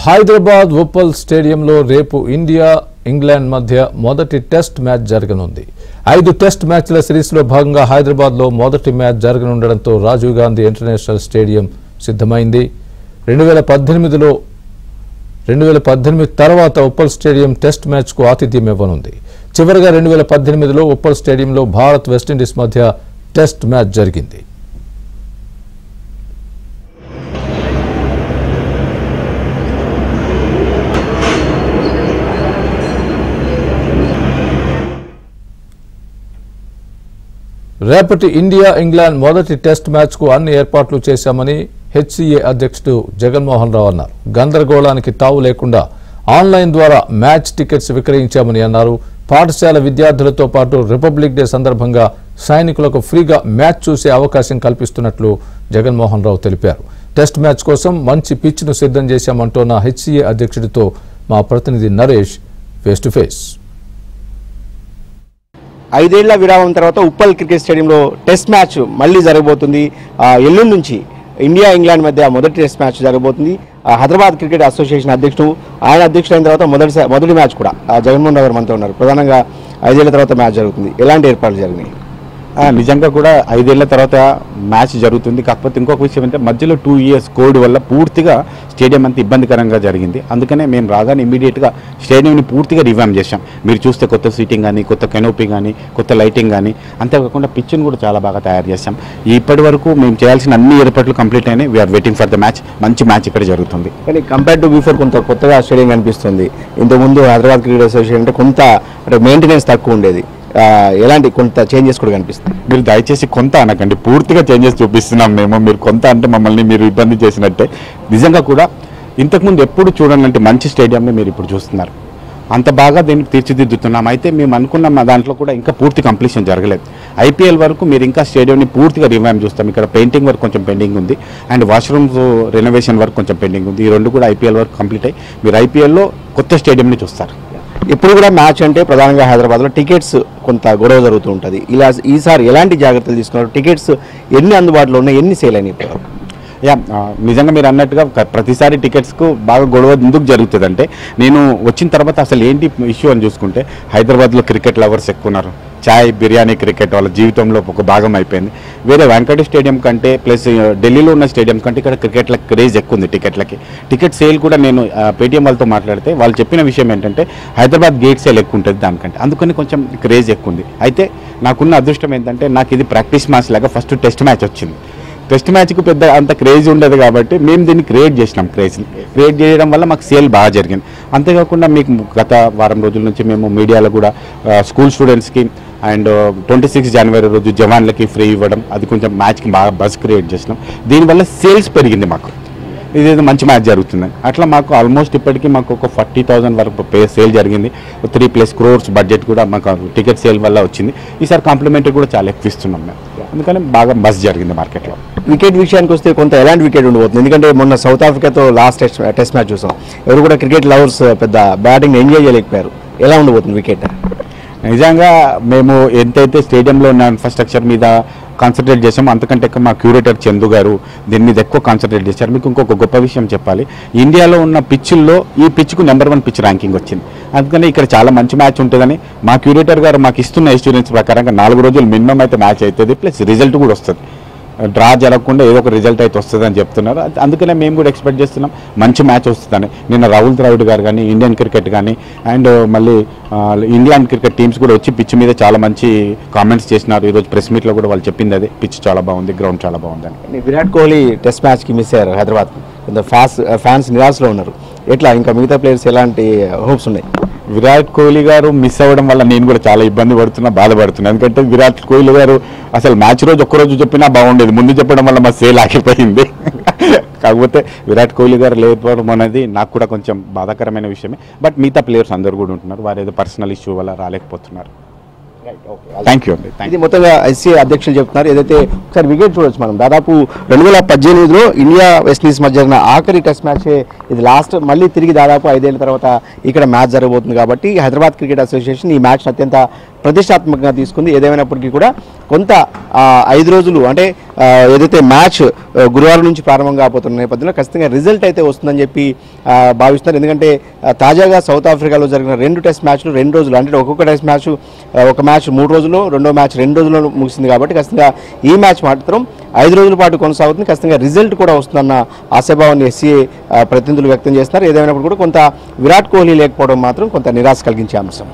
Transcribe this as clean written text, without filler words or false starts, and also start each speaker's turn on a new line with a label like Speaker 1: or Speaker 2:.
Speaker 1: హైదరాబాద్ ఉప్పల్ స్టేడియంలో రేపు India England మధ్య మొదటి టెస్ట్ మ్యాచ్ జరగనుంది. 5 టెస్ట్ మ్యాచ్ల సిరీస్లో భాగంగా హైదరాబాద్లో మొదటి మ్యాచ్ జరగనుండడంతో రాజీవ్ గాంధీ ఇంటర్నేషనల్ స్టేడియం సిద్ధమైంది. 2018 తర్వాత ఉప్పల్ స్టేడియం టెస్ట్ మ్యాచ్కు ఆతిథ్యం ఇవ్వనుంది. చివరగా 2018లో ఉప్పల్ స్టేడియంలో భారత్ వెస్టిండీస్ మధ్య టెస్ట్ మ్యాచ్ జరిగింది. రేపటి ఇండియా ఇంగ్లాండ్ మొదటి టెస్ట్ మ్యాచ్కు అన్ని ఏర్పాట్లు చేశామని హెచ్సీఏ అధ్యక్షుడు జగన్మోహన్ రావు అన్నారు. గందరగోళానికి తావు లేకుండా ఆన్లైన్ ద్వారా మ్యాచ్ టికెట్స్ విక్రయించామని అన్నారు. పాఠశాల విద్యార్థులతో పాటు రిపబ్లిక్ డే సందర్భంగా సైనికులకు ఫ్రీగా మ్యాచ్ చూసే అవకాశం కల్పిస్తున్నట్లు జగన్మోహన్ రావు తెలిపారు. టెస్ట్ మ్యాచ్ కోసం మంచి పిచ్ను సిద్ధం చేశామంటున్న హెచ్సీఏ అధ్యక్షుడితో మా ప్రతినిధి నరేష్ ఫేస్ టు ఫేస్.
Speaker 2: 5 ఏళ్ల విరామం తర్వాత ఉప్పల్ క్రికెట్ స్టేడియంలో టెస్ట్ మ్యాచ్ మళ్ళీ జరగబోతుంది. ఎల్లుండి నుంచి ఇండియా ఇంగ్లాండ్ మధ్య మొదటి టెస్ట్ మ్యాచ్ జరగబోతుంది. హైదరాబాద్ క్రికెట్ అసోసియేషన్ అధ్యక్షుడు, ఆయన అధ్యక్షుడు అయిన తర్వాత మొదటి మ్యాచ్ కూడా జగన్మోహన్ రావు గారు మనతో ఉన్నారు. ప్రధానంగా 5 ఏళ్ల తర్వాత మ్యాచ్ జరుగుతుంది. ఎలాంటి ఏర్పాట్లు జరిగినాయి?
Speaker 3: నిజంగా కూడా 5 ఏళ్ల తర్వాత మ్యాచ్ జరుగుతుంది. కాకపోతే ఇంకొక విషయం ఏంటంటే మధ్యలో 2 years కోడ్ వల్ల పూర్తిగా స్టేడియం అంతా ఇబ్బందికరంగా జరిగింది. అందుకనే మేము రాగానే ఇమీడియట్గా స్టేడియంని పూర్తిగా రివామ్ చేశాం. మీరు చూస్తే కొత్త సీటింగ్ కానీ, కొత్త కెనోపీ కానీ, కొత్త లైటింగ్ కానీ, అంతేకాకుండా పిచ్ని కూడా చాలా బాగా తయారు చేశాం. ఇప్పటి వరకు మేము చేయాల్సిన అన్ని ఏర్పాట్లు కంప్లీట్ అయినాయి. We are waiting for the match. మంచి మ్యాచ్ ఇక్కడ జరుగుతుంది.
Speaker 2: కానీ కంపేర్ టు బిఫోర్ కొంత కొత్తగా స్టేడియం కనిపిస్తుంది. ఇంతకుముందు హైదరాబాద్ క్రికెట్ అసోసియేషన్ అంటే కొంత మెయింటెనెన్స్ తక్కువ ఉండేది. ఎలాంటి కొంత చేంజెస్ కూడా కనిపిస్తుంది?
Speaker 3: మీరు దయచేసి కొంత అనకండి, పూర్తిగా చేంజెస్ చూపిస్తున్నాం మేము. మీరు కొంత అంటే మమ్మల్ని మీరు ఇబ్బంది చేసినట్టే. నిజంగా కూడా ఇంతకుముందు ఎప్పుడు చూడాలంటే మంచి స్టేడియంని మీరు ఇప్పుడు చూస్తున్నారు. అంత బాగా దీన్ని తీర్చిదిద్దుతున్నాం. అయితే మేము అనుకున్న దాంట్లో కూడా ఇంకా పూర్తి కంప్లీషన్ జరగలేదు. ఐపీఎల్ వరకు మీరు ఇంకా స్టేడియంని పూర్తిగా రివైమ్ చూస్తాం. ఇక్కడ పెయింటింగ్ వర్క్ కొంచెం పెండింగ్ ఉంది అండ్ వాష్రూమ్స్ రెనోవేషన్ వర్క్ కొంచెం పెండింగ్ ఉంది. ఈ 2 కూడా ఐపీఎల్ వర్క్ కంప్లీట్ అయ్యి మీరు ఐపీఎల్లో కొత్త స్టేడియంని చూస్తారు.
Speaker 2: ఇప్పుడు కూడా మ్యాచ్ అంటే ప్రధానంగా హైదరాబాద్లో టికెట్స్ కొంత గొడవ జరుగుతూ ఉంటుంది. ఇలా ఈసారి ఎలాంటి జాగ్రత్తలు తీసుకున్నారు? టికెట్స్ ఎన్ని అందుబాటులో ఉన్నాయి, ఎన్ని సేల్ అయినాయి?
Speaker 3: నిజంగా మీరు అన్నట్టుగా ప్రతిసారి టికెట్స్కు బాగా గొడవ ఎందుకు జరుగుతుందంటే, నేను వచ్చిన తర్వాత అసలు ఏంటి ఇష్యూ అని చూసుకుంటే హైదరాబాద్లో క్రికెట్ లవర్స్ ఎక్కువ ఉన్నారు. చాయ్, బిర్యానీ, క్రికెట్ వాళ్ళ జీవితంలో ఒక భాగం అయిపోయింది. వేరే వెంకటేష్ స్టేడియం కంటే ప్లస్ ఢిల్లీలో ఉన్న స్టేడియం కంటే ఇక్కడ క్రికెట్ల క్రేజ్ ఎక్కువ ఉంది. టికెట్ సేల్ కూడా నేను పేటీఎం వాళ్ళతో మాట్లాడితే వాళ్ళు చెప్పిన విషయం ఏంటంటే హైదరాబాద్ గేట్ సేల్ ఎక్కువ ఉంటుంది దానికంటే, అందుకని కొంచెం క్రేజ్ ఎక్కువ ఉంది. అయితే నాకున్న అదృష్టం ఏంటంటే నాకు ఇది ప్రాక్టీస్ మ్యాచ్ లాగా ఫస్ట్ టెస్ట్ మ్యాచ్ వచ్చింది. టెస్ట్ మ్యాచ్కి పెద్ద అంత క్రేజ్ ఉండదు కాబట్టి మేము దీన్ని క్రియేట్ చేసినాం. క్రియేట్ చేయడం వల్ల మాకు సేల్ బాగా జరిగింది. అంతేకాకుండా మీకు గత వారం రోజుల నుంచి మేము మీడియాలో కూడా స్కూల్ స్టూడెంట్స్కి అండ్ 26 జనవరి రోజు జవాన్లకి ఫ్రీ ఇవ్వడం, అది కొంచెం మ్యాచ్కి బాగా బజ్ క్రియేట్ చేసినాం. దీనివల్ల సేల్స్ పెరిగింది. మాకు ఇదేదో మంచి మ్యాచ్ జరుగుతుంది. అట్లా మాకు ఆల్మోస్ట్ ఇప్పటికీ మాకు ఒక 40,000 వరకు సేల్ జరిగింది. 3+ crores బడ్జెట్ కూడా మాకు టికెట్ సేల్ వల్ల వచ్చింది. ఈసారి కాంప్లిమెంటరీ కూడా చాలా ఎక్కువ ఇస్తున్నాం మేము. అందుకని బాగా బస్ జరిగింది మార్కెట్లో.
Speaker 2: వికెట్ విషయానికి వస్తే కొంత ఎలాంటి వికెట్ ఉండబోతుంది? ఎందుకంటే మొన్న సౌత్ ఆఫ్రికాతో లాస్ట్ టెస్ట్ మ్యాచ్ చూసాం. ఎవరు కూడా క్రికెట్ లవర్స్ పెద్ద బ్యాటింగ్ ఎంజాయ్ చేయలేకపోయారు. ఎలా ఉండబోతుంది వికెట్?
Speaker 3: నిజంగా మేము ఎంతైతే స్టేడియంలో ఉన్న ఇన్ఫ్రాస్ట్రక్చర్ మీద కాన్సన్ట్రేట్ చేసాము అంతకంటే ఎక్కువ మా క్యూరేటర్ చందు గారు దీని మీద ఎక్కువ కాన్సన్ట్రేట్ చేశారు. మీకు ఇంకొక గొప్ప విషయం చెప్పాలి. ఇండియాలో ఉన్న పిచ్చుల్లో ఈ పిచ్కు నెంబర్ 1 పిచ్ ర్యాంకింగ్ వచ్చింది. అందుకని ఇక్కడ చాలా మంచి మ్యాచ్ ఉంటుందని మా క్యూరేటర్ గారు మాకు ఇస్తున్న ఎక్స్పీరియన్స్ ప్రకారంగా 4 రోజులు మినిమం అయితే మ్యాచ్ అవుతుంది, ప్లస్ రిజల్ట్ కూడా వస్తుంది. డ్రా జరగకుండా ఏదో ఒక రిజల్ట్ అయితే వస్తుందని చెప్తున్నారు. అందుకనే మేము కూడా ఎక్స్పెక్ట్ చేస్తున్నాం మంచి మ్యాచ్ వస్తుందని. నిన్న రాహుల్ ద్రావిడ్ గారు కానీ, ఇండియన్ క్రికెట్ కానీ అండ్ మళ్ళీ ఇంగ్లాండ్ క్రికెట్ టీమ్స్ కూడా వచ్చి పిచ్ మీద చాలా మంచి కామెంట్స్ చేసినారు. ఈరోజు ప్రెస్ మీట్లో కూడా వాళ్ళు చెప్పింది అదే, పిచ్ చాలా బాగుంది, గ్రౌండ్ చాలా బాగుందని.
Speaker 2: విరాట్ కోహ్లీ టెస్ట్ మ్యాచ్కి మిస్ అయ్యారు హైదరాబాద్. కొంత ఫ్యాన్స్ నిరాశలో ఉన్నారు. ఎట్లా ఇంకా మిగతా ప్లేయర్స్ ఎలాంటి హోప్స్ ఉన్నాయి?
Speaker 3: విరాట్ కోహ్లీ గారు మిస్ అవ్వడం వల్ల నేను కూడా చాలా ఇబ్బంది పడుతున్నా, బాధపడుతున్నా. ఎందుకంటే విరాట్ కోహ్లీ గారు అసలు మ్యాచ్ రోజు ఒక్కరోజు చెప్పినా బాగుండేది, ముందు చెప్పడం వల్ల మా సేల్ ఆగిపోయింది. కాకపోతే విరాట్ కోహ్లీ గారు లేకపోవడం అనేది నాకు కూడా కొంచెం బాధాకరమైన విషయమే. బట్ మిగతా ప్లేయర్స్ అందరూ కూడా ఉంటున్నారు, వారు ఏదో పర్సనల్ ఇష్యూ వల్ల రాలేకపోతున్నారు. థ్యాంక్ యూ అండి.
Speaker 2: ఇది మొత్తంగా ఐసీఏ అధ్యక్షులు చెప్తున్నారు. ఏదైతే ఒకసారి వికెట్ చూడొచ్చు మనం. దాదాపు 2018లో ఇండియా వెస్టిండీస్ మధ్య జరిగిన ఆఖరి టెస్ట్ మ్యాచ్ ఇది లాస్ట్. మళ్ళీ తిరిగి దాదాపు 5 ఏళ్ల తర్వాత ఇక్కడ మ్యాచ్ జరగబోతుంది కాబట్టి హైదరాబాద్ క్రికెట్ అసోసియేషన్ ఈ మ్యాచ్ అత్యంత ప్రతిష్టాత్మకంగా తీసుకుంది. ఏదేమైనప్పటికీ కూడా కొంత 5 రోజులు అంటే ఏదైతే మ్యాచ్ గురువారం నుంచి ప్రారంభం కాబోతున్న నేపథ్యంలో ఖచ్చితంగా రిజల్ట్ అయితే వస్తుందని చెప్పి భావిస్తున్నారు. ఎందుకంటే తాజాగా సౌత్ ఆఫ్రికాలో జరిగిన 2 టెస్ట్ మ్యాచ్లు 2 రోజులు అంటే ఒక్కొక్క టెస్ట్ మ్యాచ్ ఒక మ్యాచ్ 3 రోజుల్లో, రెండో మ్యాచ్ 2 రోజుల్లో ముగిసింది. కాబట్టి ఖచ్చితంగా ఈ మ్యాచ్ మాత్రం 5 రోజుల పాటు కొనసాగుతుంది. ఖచ్చితంగా రిజల్ట్ కూడా వస్తుందన్న ఆశాభావాన్ని ఎస్సీఏ ప్రతినిధులు వ్యక్తం చేస్తున్నారు. ఏదైనప్పుడు కూడా కొంత విరాట్ కోహ్లీ లేకపోవడం మాత్రం కొంత నిరాశ కలిగించే అంశం.